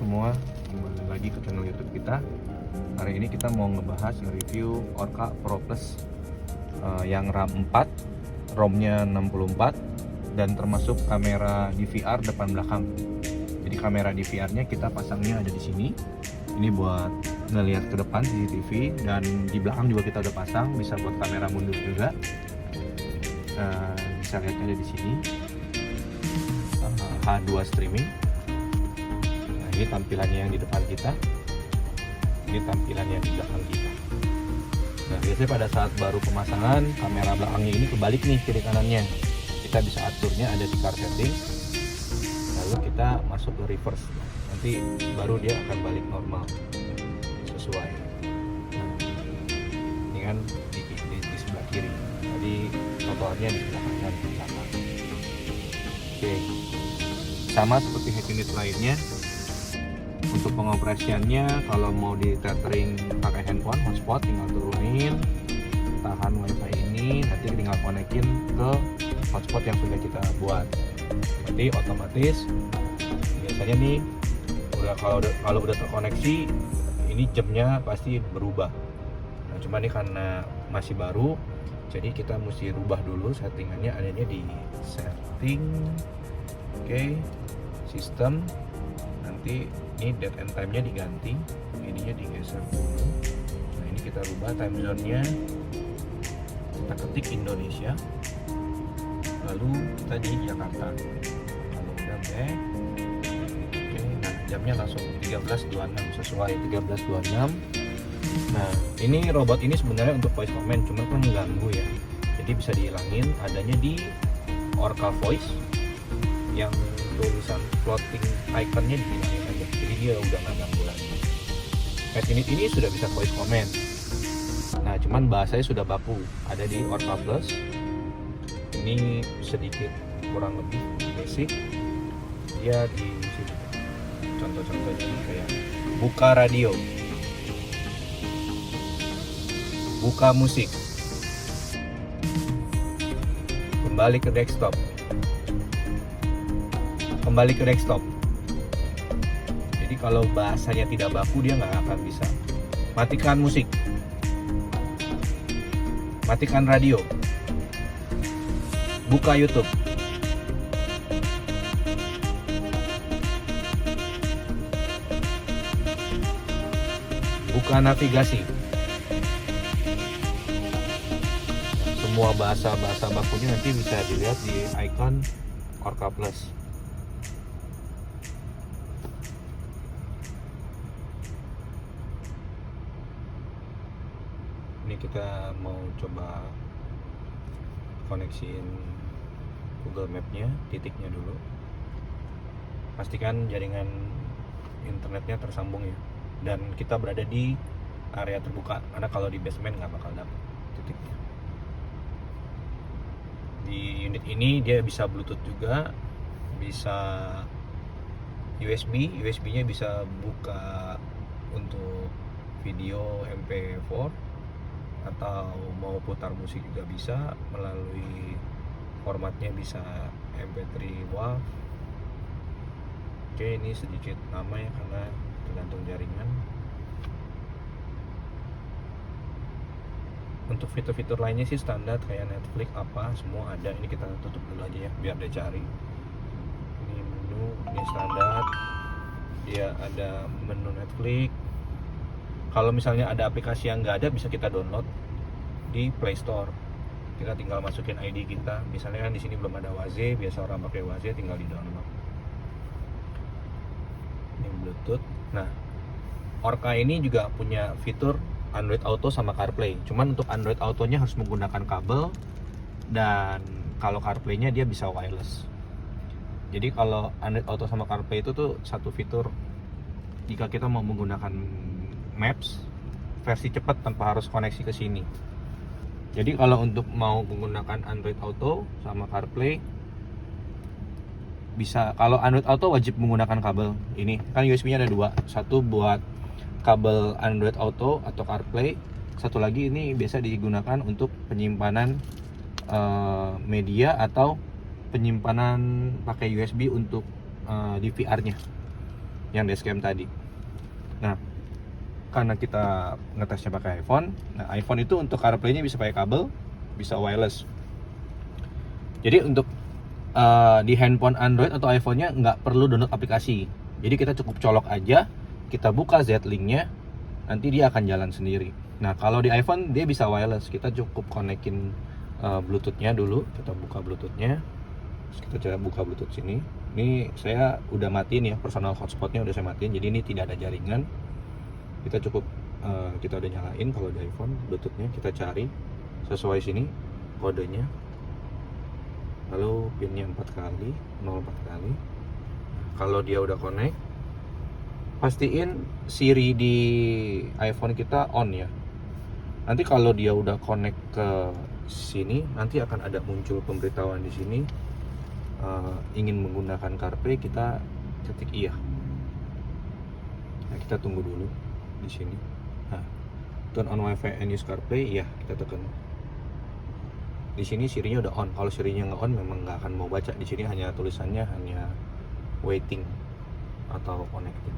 semua, kembali lagi ke channel YouTube kita. Hari ini kita mau ngebahas nge-review Orca Pro Plus yang RAM 4, ROM-nya 64 dan termasuk kamera DVR depan belakang. Jadi kamera DVR-nya kita pasangnya ada di sini. Ini buat ngelihat ke depan CCTV, dan di belakang juga kita udah pasang, bisa buat kamera mundur juga. Bisa lihatnya ada di sini. H2 streaming. Nah, ini tampilannya yang di depan kita, ini tampilannya yang di belakang kita. Nah, biasanya pada saat baru pemasangan, kamera belakangnya ini kebalik nih kiri kanannya. Kita bisa aturnya ada di car setting, lalu kita masuk ke reverse, nanti baru dia akan balik normal sesuai. Nah, ini kan di sebelah kiri, tadi trotoarnya di sebelah kanan di belakang. Oke. Sama seperti head unit lainnya, untuk pengoperasiannya kalau mau di tethering pakai handphone hotspot, tinggal turunin, tahan wifi ini, nanti tinggal konekin ke hotspot yang sudah kita buat. Nanti otomatis biasanya nih kalau udah terkoneksi, ini jamnya pasti berubah. Nah, cuma ini karena masih baru, jadi kita mesti rubah dulu settingannya. Adanya di setting, oke, sistem. Nanti ini date and time nya diganti, ininya digeser dulu. Nah, ini kita rubah time zone nya, kita ketik Indonesia, lalu kita di Jakarta, lalu kita back. Oke, nah jamnya langsung 13.26 sesuai 13.26. Nah, ini robot ini sebenarnya untuk voice command, cuma kan mengganggu ya, jadi bisa dihilangin. Adanya di Orca Voice yang tulisan floating iconnya dihilangin aja, jadi dia udah nggak ganggu lagi. Head unit ini sudah bisa voice command, nah cuman bahasanya sudah baku. Ada di Orca Plus, ini sedikit kurang lebih basic. Dia di sini contoh-contohnya kayak buka radio, buka musik, kembali ke desktop, kembali ke desktop. Jadi kalau bahasanya tidak baku dia nggak akan bisa. Matikan musik, matikan radio, buka YouTube, buka navigasi. Semua bahasa bakunya nanti bisa dilihat di icon Orca Plus. Ini kita mau coba koneksiin Google Map-nya, titiknya dulu. Pastikan jaringan internetnya tersambung ya, dan kita berada di area terbuka, karena kalau di basement nggak bakal dapet titiknya. Di unit ini dia bisa Bluetooth juga, bisa USB-nya bisa buka untuk video MP4, atau mau putar musik juga bisa melalui formatnya, bisa MP3 WAV. Oke, ini sedikit lama ya karena tergantung jaringan. Untuk fitur-fitur lainnya sih standar, kayak Netflix apa semua ada. Ini kita tutup dulu aja ya biar dia cari. Ini menu, ini standar, dia ada menu Netflix. Kalau misalnya ada aplikasi yang nggak ada, bisa kita download di Play Store. Kita tinggal masukin ID kita. Misalnya kan di sini belum ada Waze, biasa orang pakai Waze, tinggal di download. Ini Bluetooth. Nah, Orca ini juga punya fitur Android Auto sama CarPlay. Cuman untuk Android Auto-nya harus menggunakan kabel, dan kalau CarPlay-nya dia bisa wireless. Jadi kalau Android Auto sama CarPlay itu tuh satu fitur jika kita mau menggunakan Maps versi cepat tanpa harus koneksi ke sini. Jadi kalau untuk mau menggunakan Android Auto sama CarPlay bisa. Kalau Android Auto wajib menggunakan kabel. Ini kan USB-nya ada dua, satu buat kabel Android Auto atau CarPlay, satu lagi ini biasa digunakan untuk penyimpanan media atau penyimpanan pakai USB untuk DVR-nya. yang dashcam tadi. Nah, karena kita ngetesnya pakai iPhone, nah iPhone itu untuk CarPlay-nya bisa pakai kabel, bisa wireless. Jadi untuk di handphone Android atau iPhone-nya nggak perlu download aplikasi. Jadi kita cukup colok aja, kita buka Z-Link-nya, nanti dia akan jalan sendiri. Nah, kalau di iPhone dia bisa wireless, kita cukup konekin Bluetooth-nya dulu. Kita buka Bluetooth-nya, terus kita coba buka Bluetooth sini. Ini saya udah matiin ya, personal hotspot-nya udah saya matiin, jadi ini tidak ada jaringan. Kita cukup kita udah nyalain. Kalau di iPhone Bluetooth-nya kita cari sesuai sini kodenya, lalu pinnya 4 kali, 04 kali. Kalau dia udah connect, pastiin Siri di iPhone kita on ya. Nanti kalau dia udah connect ke sini, nanti akan ada muncul pemberitahuan di sini, ingin menggunakan CarPlay, kita ketik iya. Nah, kita tunggu dulu di sini. Nah, turn on Wi-Fi and use CarPlay, iya, kita tekan. Di sini Sirinya udah on. Kalau Sirinya nggak on, memang nggak akan mau baca. Di sini hanya tulisannya hanya waiting atau connecting.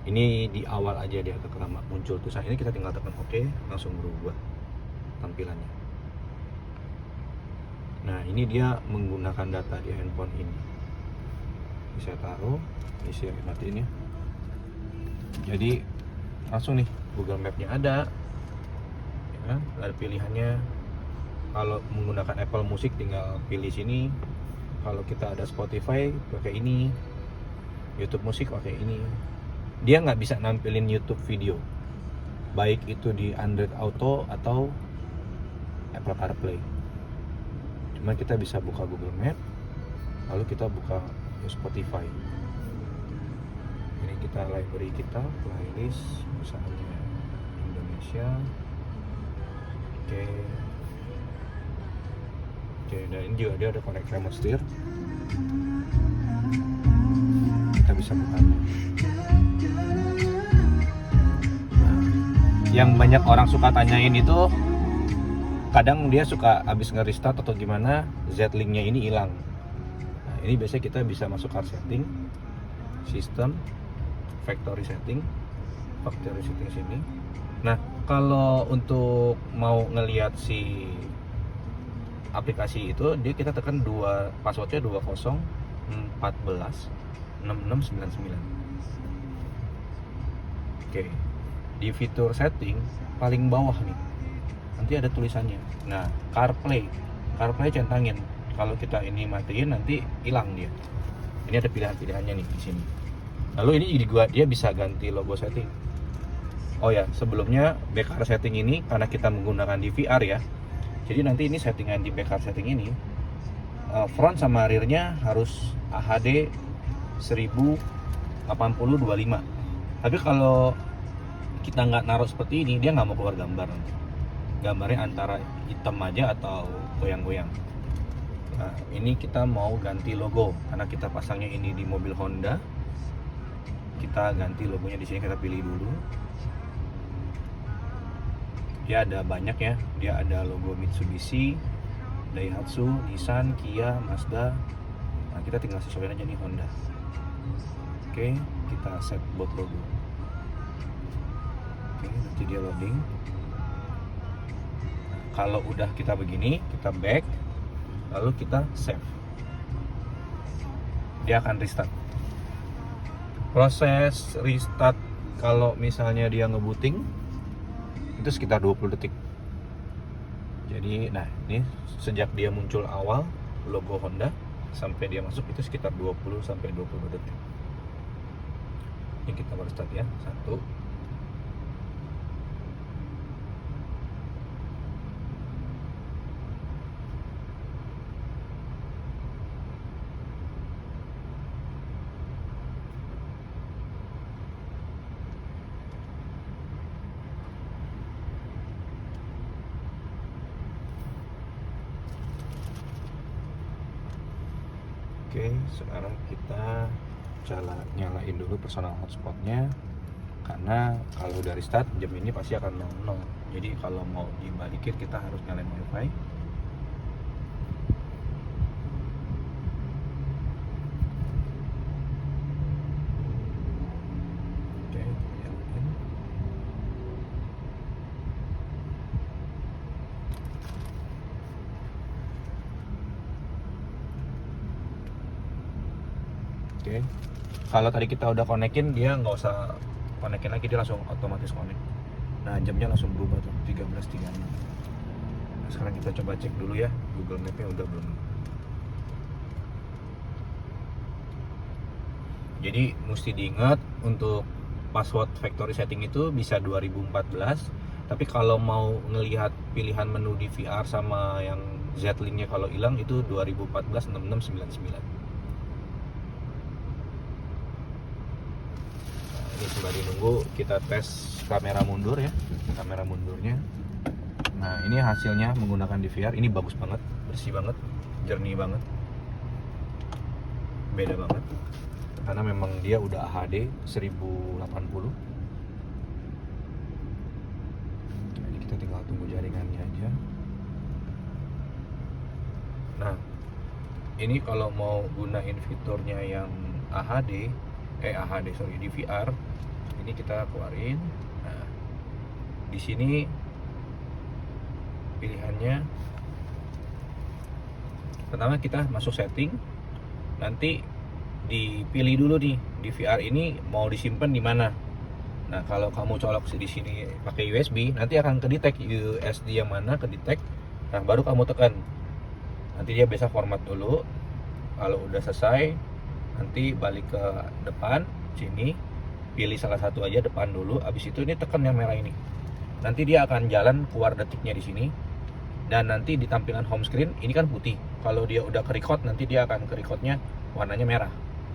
Ini di awal aja dia ketika muncul tulisan ini, kita tinggal tekan OK, langsung berubah tampilannya. Nah, ini dia menggunakan data di handphone ini. Bisa taruh, isi matiin ya. Jadi langsung nih Google Map-nya ada, ya, ada pilihannya. Kalau menggunakan Apple Music tinggal pilih sini. Kalau kita ada Spotify pakai ini, YouTube Musik pakai ini. Dia nggak bisa nampilin YouTube video, baik itu di Android Auto atau Apple CarPlay. Cuma kita bisa buka Google Map, lalu kita buka Spotify. Ini kita library kita, playlist misalnya Indonesia. Oke, dan ini juga dia ada connect remote steer. Kita bisa buka. Nah, yang banyak orang suka tanyain itu, kadang dia suka habis nge-restart atau gimana, Z-Link-nya ini hilang. Nah, ini biasanya kita bisa masuk car setting, sistem, factory setting sini. Nah, kalau untuk mau ngelihat si aplikasi itu, dia kita tekan passwordnya 20146699. Oke, di fitur setting paling bawah nih, nanti ada tulisannya. Nah, CarPlay centangin. Kalau kita ini matiin, nanti hilang dia. Ini ada pilihan-pilihannya nih di sini. Lalu ini juga dia bisa ganti logo setting. Oh ya, sebelumnya backcar setting ini karena kita menggunakan DVR ya. Jadi nanti ini settingan di backcar setting ini, front sama rearnya harus HD 1080-25. Tapi kalau kita nggak naruh seperti ini, dia nggak mau keluar gambar nanti. Gambarnya antara hitam aja atau goyang-goyang. Nah, ini kita mau ganti logo karena kita pasangnya ini di mobil Honda. Kita ganti logonya di sini, kita pilih dulu. Dia ada banyak ya, dia ada logo Mitsubishi, Daihatsu, Nissan, Kia, Mazda. Nah, kita tinggal sesuaikan aja nih Honda. Oke, kita set buat logo. Oke, nanti dia loading. Kalau udah kita begini, kita back, lalu kita save. Dia akan restart. Proses restart kalau misalnya dia ngebooting itu sekitar 20 detik. Jadi, nah ini sejak dia muncul awal logo Honda sampai dia masuk itu sekitar 20-22 detik. Ini kita baru start ya. 1. Oke, sekarang kita nyalain dulu personal hotspotnya, karena kalau dari start jam ini pasti akan 00. Jadi kalau mau dibalikin kita harus nyalain wifi. Oke. Kalau tadi kita udah konekin, dia nggak usah konekin lagi, dia langsung otomatis connect. Nah, jamnya langsung berubah tuh 13.36. Nah, sekarang kita coba cek dulu ya, Google Map-nya udah belum. Jadi mesti diingat untuk password factory setting itu bisa 2014. Tapi kalau mau ngelihat pilihan menu di VR sama yang Z-Link-nya kalau hilang itu 2014 6699. Nah, ini sembari nunggu kita tes kamera mundur ya, kamera mundurnya. Nah, ini hasilnya menggunakan DVR. Ini bagus banget, bersih banget, jernih banget, beda banget. Karena memang dia udah HD 1080. Jadi kita tinggal tunggu jaringannya aja. Nah, ini kalau mau gunain fiturnya yang DVR, ini kita keluarin. Nah, di sini pilihannya pertama kita masuk setting, nanti dipilih dulu nih DVR ini mau disimpan di mana. Nah, kalau kamu colok di sini pakai USB, nanti akan kedetek USD yang mana kedetek. Nah, baru kamu tekan. Nanti dia biasa format dulu. Kalau udah selesai, nanti balik ke depan sini, pilih salah satu aja depan dulu. Abis itu ini tekan yang merah ini. Nanti dia akan jalan keluar detiknya di sini. Dan nanti di tampilan home screen ini kan putih. Kalau dia udah ke-record, nanti dia akan ke-recordnya warnanya merah.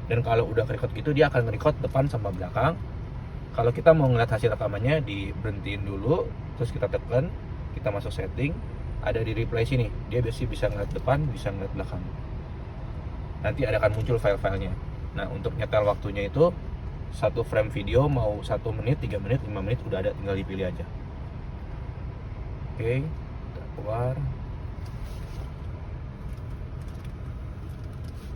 Dan kalau udah ke-record gitu, dia akan nge-record depan sama belakang. Kalau kita mau ngeliat hasil rekamannya, diberhentiin dulu, terus kita tekan, kita masuk setting, ada di replay sini. Dia biasanya bisa ngeliat depan, bisa ngeliat belakang. Nanti akan muncul file-filenya. Nah, untuk nyetel waktunya itu satu frame video mau 1 menit, 3 menit, 5 menit udah ada, tinggal dipilih aja. Oke, kita keluar.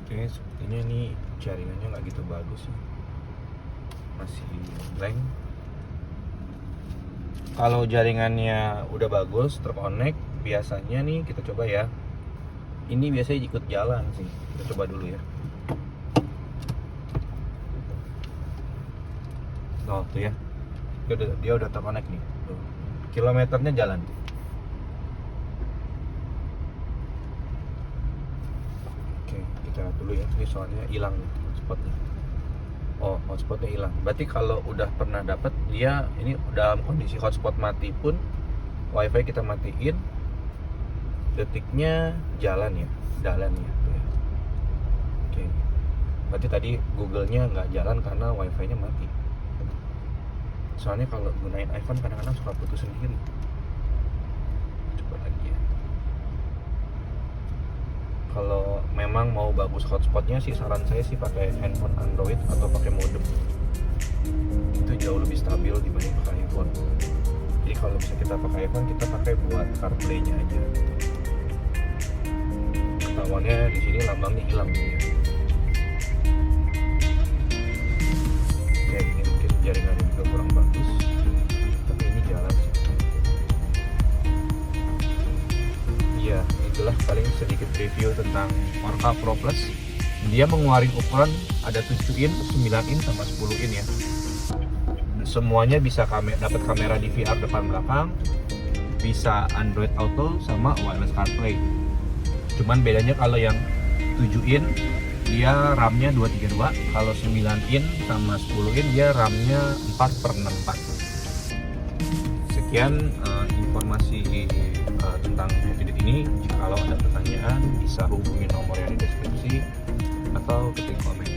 Oke, sepertinya nih jaringannya nggak gitu bagus ya. Masih blank. Kalau jaringannya udah bagus, terkonek, biasanya nih kita coba ya. Ini biasanya ikut jalan sih. Kita coba dulu ya. Oh, tuh ya. Dia udah terkonek nih. Tuh. Kilometernya jalan. Oke, kita lihat dulu ya. Ini soalnya hilang nih hotspotnya. Oh, hotspotnya hilang. Berarti kalau udah pernah dapat, dia ini dalam kondisi hotspot mati pun wifi kita matiin, detiknya jalan ya. Oke. Berarti tadi Google-nya nggak jalan karena wifi-nya mati. Soalnya kalau gunain iPhone kadang-kadang suka putus sendiri. Coba lagi ya. Kalau memang mau bagus hotspotnya sih, saran saya sih pakai handphone Android atau pakai modem. Itu jauh lebih stabil dibanding pakai iPhone. Jadi kalau bisa kita pakai iPhone, kita pakai buat CarPlay-nya aja. Ketahuannya di sini lambangnya hilang ya. Oke, ini mungkin jaringannya juga kurang bagus, tapi ini jalan sih. Iya, itulah paling sedikit review tentang Orca Pro Plus. Dia mengeluarkan ukuran ada 7 in, 9 in sama 10 in ya. Semuanya bisa dapat kamera DVR depan belakang, bisa Android Auto sama wireless CarPlay. Cuman bedanya kalau yang 7 in dia RAM-nya 232, kalau 9 in sama 10 in dia RAM-nya 4/64. Sekian informasi tentang video ini. Kalau ada pertanyaan bisa hubungi nomor yang di deskripsi atau ketik komen.